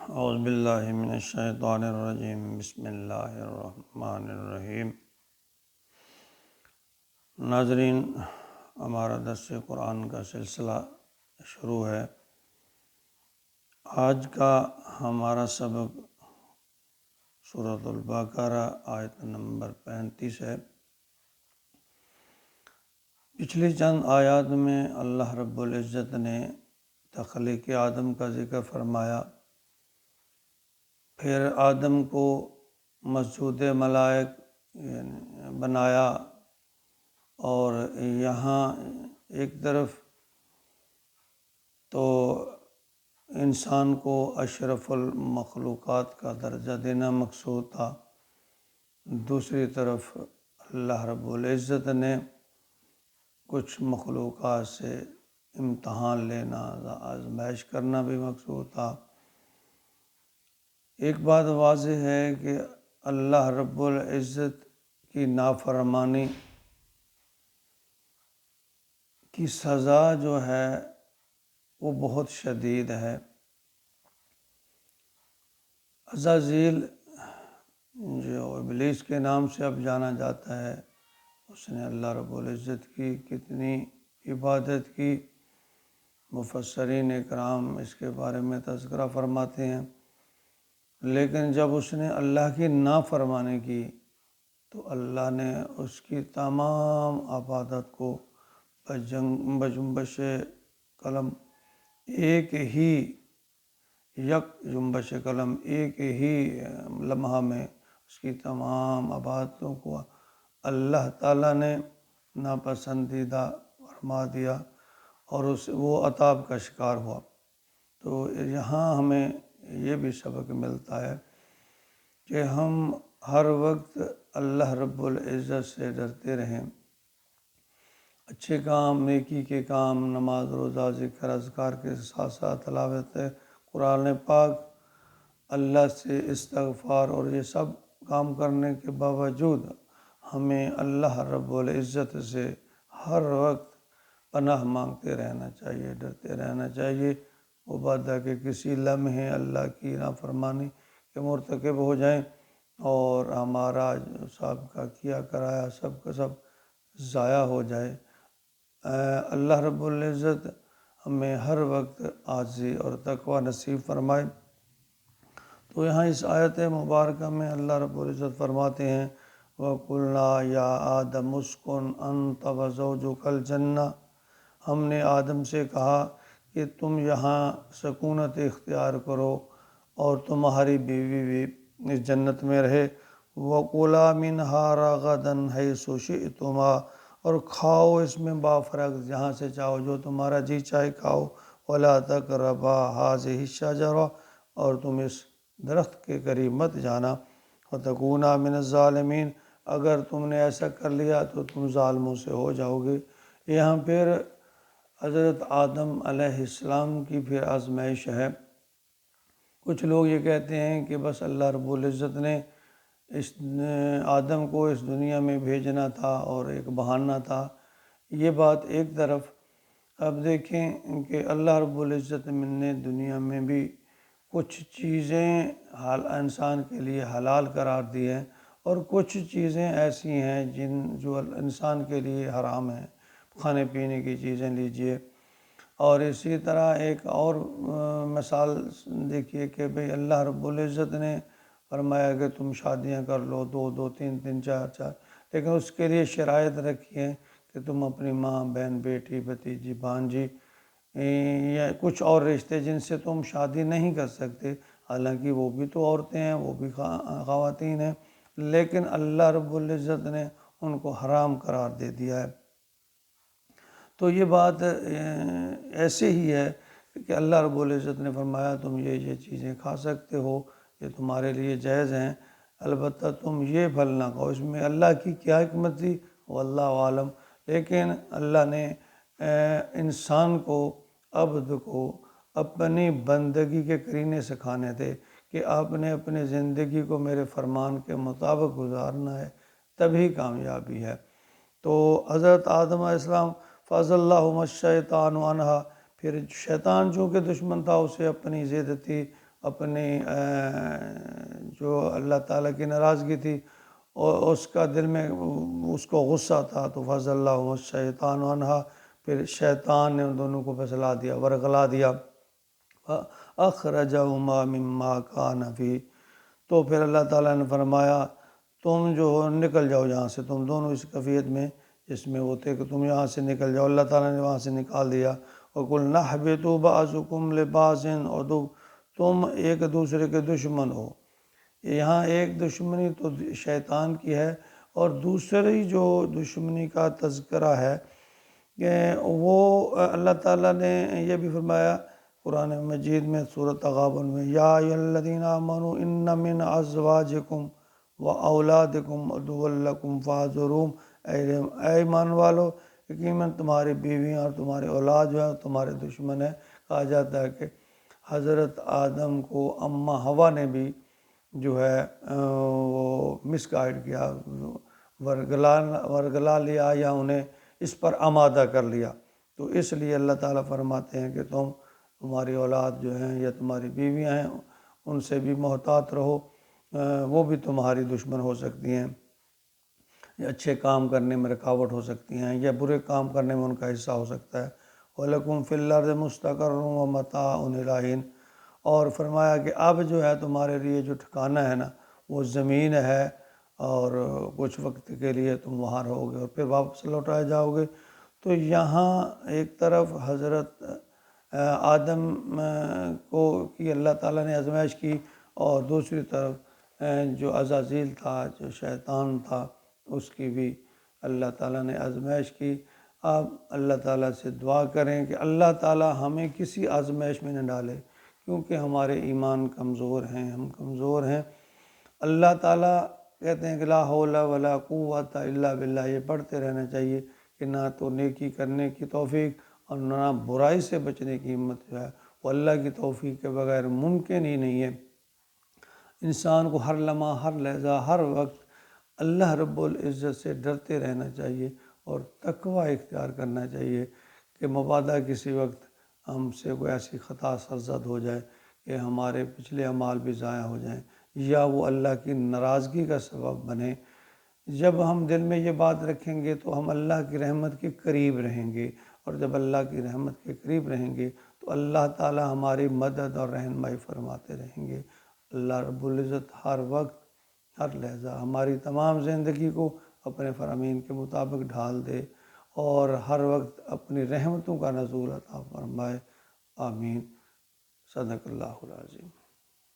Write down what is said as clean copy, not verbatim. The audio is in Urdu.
اعوذ باللہ من الشیطان الرجیم بسم اللہ الرحمن الرحیم۔ ناظرین، ہمارا درس قرآن کا سلسلہ شروع ہے۔ آج کا ہمارا سبق سورۃ البقرہ آیت نمبر 35 ہے۔ پچھلی چند آیات میں اللہ رب العزت نے تخلیق آدم کا ذکر فرمایا، پھر آدم کو مسجود ملائک بنایا، اور یہاں ایک طرف تو انسان کو اشرف المخلوقات کا درجہ دینا مقصود تھا، دوسری طرف اللہ رب العزت نے کچھ مخلوقات سے امتحان لینا، آزمائش کرنا بھی مقصود تھا۔ ایک بات واضح ہے کہ اللہ رب العزت کی نافرمانی کی سزا جو ہے وہ بہت شدید ہے۔ عزازیل جو ابلیس کے نام سے اب جانا جاتا ہے، اس نے اللہ رب العزت کی کتنی عبادت کی، مفسرین اکرام اس کے بارے میں تذکرہ فرماتے ہیں، لیکن جب اس نے اللہ کی نافرمانی کی تو اللہ نے اس کی تمام عبادت کو بجنبش قلم ایک جنبش قلم ایک ہی لمحہ میں اس کی تمام عبادتوں کو اللہ تعالیٰ نے ناپسندیدہ فرما دیا، اور وہ عذاب کا شکار ہوا۔ تو یہاں ہمیں یہ بھی سبق ملتا ہے کہ ہم ہر وقت اللہ رب العزت سے ڈرتے رہیں، اچھے کام، نیکی کے کام، نماز، روزہ، ذکر، اذکار کے ساتھ ساتھ تلاوت قرآن پاک، اللہ سے استغفار، اور یہ سب کام کرنے کے باوجود ہمیں اللہ رب العزت سے ہر وقت پناہ مانگتے رہنا چاہیے، ڈرتے رہنا چاہیے، مبادا کہ کسی لمحے اللہ کی نافرمانی کے مرتکب ہو جائیں اور ہمارا سب کا کیا کرایا سب کا سب ضائع ہو جائے۔ اللہ رب العزت ہمیں ہر وقت عاجزی اور تقوی نصیب فرمائے۔ تو یہاں اس آیت مبارکہ میں اللہ رب العزت فرماتے ہیں، وَقُلْنَا يَا آدَمُ اسْكُنْ أَنْتَ وَزَوْجُكَ الْجَنَّةَ، ہم نے آدم سے کہا کہ تم یہاں سکونت اختیار کرو اور تمہاری بیوی بھی اس جنت میں رہے، وَكُلَا مِنْهَا رَغَدًا حَيْثُ شِئْتُمَا، اور کھاؤ اس میں بافرغ جہاں سے چاہو، جو تمہارا جی چاہے کھاؤ، وَلَا تَقْرَبَا هَٰذِهِ الشَّجَرَةَ، اور تم اس درخت کے قریب مت جانا، وَتَكُونَا مِنَ الظَّالِمِينَ، اگر تم نے ایسا کر لیا تو تم ظالموں سے ہو جاؤ گے۔ یہاں پھر حضرت آدم علیہ السلام کی پھر آزمائش ہے۔ کچھ لوگ یہ کہتے ہیں کہ بس اللہ رب العزت نے اس آدم کو اس دنیا میں بھیجنا تھا اور ایک بہانہ تھا، یہ بات ایک طرف۔ اب دیکھیں کہ اللہ رب العزت نے دنیا میں بھی کچھ چیزیں انسان کے لیے حلال قرار دی ہیں، اور کچھ چیزیں ایسی ہیں جو انسان کے لیے حرام ہیں، کھانے پینے کی چیزیں لیجئے۔ اور اسی طرح ایک اور مثال دیکھیے کہ بھئی اللہ رب العزت نے فرمایا کہ تم شادیاں کر لو، دو تین چار، لیکن اس کے لیے شرائط رکھی ہیں کہ تم اپنی ماں، بہن، بیٹی، بھتیجی، بھانجی یا کچھ اور رشتے جن سے تم شادی نہیں کر سکتے، حالانکہ وہ بھی تو عورتیں ہیں، وہ بھی خواتین ہیں، لیکن اللہ رب العزت نے ان کو حرام قرار دے دیا ہے۔ تو یہ بات ایسے ہی ہے کہ اللہ رب العزت نے فرمایا تم یہ چیزیں کھا سکتے ہو، یہ تمہارے لیے جائز ہیں، البتہ تم یہ پھل نہ کھاؤ۔ اس میں اللہ کی کیا حکمت تھی واللہ عالم، لیکن اللہ نے انسان کو، عبد کو اپنی بندگی کے قرینے سکھانے تھے کہ آپ نے اپنی زندگی کو میرے فرمان کے مطابق گزارنا ہے، تبھی کامیابی ہے۔ تو حضرت آدم علیہ السلام فَأَزَلَّهُمَا الشَّيْطَانُ عَنْهَا، پھر شیطان چونکہ دشمن تھا، اسے اپنی زیادتی اپنی جو اللہ تعالیٰ کی ناراضگی تھی اور اس کا دل میں اس کو غصہ تھا، تو فَأَزَلَّهُمُ الشَّيْطَانُ عَنْهَا، پھر شیطان نے ان دونوں کو پھسلا دیا، ورغلا دیا، فَأَخْرَجَهُمَا مِمَّا كَانَ فِيهِ، تو پھر اللہ تعالیٰ نے فرمایا تم جو ہو نکل جاؤ یہاں سے، تم دونوں اس کیفیت میں جس میں وہ تھے کہ تم یہاں سے نکل جاؤ، اللہ تعالیٰ نے وہاں سے نکال دیا۔ وَقُلْنَا اهْبِطُوا بَعْضُكُمْ لِبَعْضٍ عَدُوٌّ، تم ایک دوسرے کے دشمن ہو۔ یہاں ایک دشمنی تو شیطان کی ہے، اور دوسری جو دشمنی کا تذکرہ ہے کہ وہ اللہ تعالیٰ نے یہ بھی فرمایا قرآن مجید میں سورۃ تغابن میں، یا ایھا الذین آمنوا ان من ازواجکم و اولادکم عدوا لکم فاحذروہم، اے ایمان والو یقیناً تمہاری بیویاں اور تمہارے اولاد جو ہیں تمہارے دشمن ہیں۔ کہا جاتا ہے کہ حضرت آدم کو اماں حوا نے بھی جو ہے وہ مس گائیڈ کیا، ورگلا لیا یا انہیں اس پر آمادہ کر لیا، تو اس لیے اللہ تعالیٰ فرماتے ہیں کہ تمہاری اولاد جو ہیں یا تمہاری بیویاں ہیں ان سے بھی محتاط رہو، وہ بھی تمہاری دشمن ہو سکتی ہیں، یا اچھے کام کرنے میں رکاوٹ ہو سکتی ہیں، یا برے کام کرنے میں ان کا حصہ ہو سکتا ہے۔ وَلَكُمْ فِي الْأَرْضِ مُسْتَقَرٌّ وَمَتَاعٌ إِلَىٰ حِينٍ، اور فرمایا کہ اب جو ہے تمہارے لیے جو ٹھکانہ ہے نا وہ زمین ہے، اور کچھ وقت کے لیے تم وہاں رہو گے اور پھر واپس لوٹائے جاؤ گے۔ تو یہاں ایک طرف حضرت آدم کو کی اللہ تعالیٰ نے آزمائش کی، اور دوسری طرف جو عزازیل تھا، جو شیطان تھا، اس کی بھی اللہ تعالیٰ نے آزمائش کی۔ اب اللہ تعالیٰ سے دعا کریں کہ اللہ تعالیٰ ہمیں کسی آزمائش میں نہ ڈالے، کیونکہ ہمارے ایمان کمزور ہیں، ہم کمزور ہیں۔ اللہ تعالیٰ کہتے ہیں کہ لا حول ولا قوت الا باللہ، یہ پڑھتے رہنا چاہیے کہ نہ تو نیکی کرنے کی توفیق اور نہ برائی سے بچنے کی ہمت جو ہے وہ اللہ کی توفیق کے بغیر ممکن ہی نہیں ہے۔ انسان کو ہر لمحہ، ہر لحظہ، ہر وقت اللہ رب العزت سے ڈرتے رہنا چاہیے اور تقوی اختیار کرنا چاہیے کہ مبادا کسی وقت ہم سے کوئی ایسی خطا سرزد ہو جائے کہ ہمارے پچھلے اعمال بھی ضائع ہو جائیں، یا وہ اللہ کی ناراضگی کا سبب بنے۔ جب ہم دل میں یہ بات رکھیں گے تو ہم اللہ کی رحمت کے قریب رہیں گے، اور جب اللہ کی رحمت کے قریب رہیں گے تو اللہ تعالی ہماری مدد اور رہنمائی فرماتے رہیں گے۔ اللہ رب العزت ہر وقت، ہر لحظہ ہماری تمام زندگی کو اپنے فرامین کے مطابق ڈھال دے، اور ہر وقت اپنی رحمتوں کا نزول عطا فرمائے۔ آمین۔ صدق اللہ العظیم۔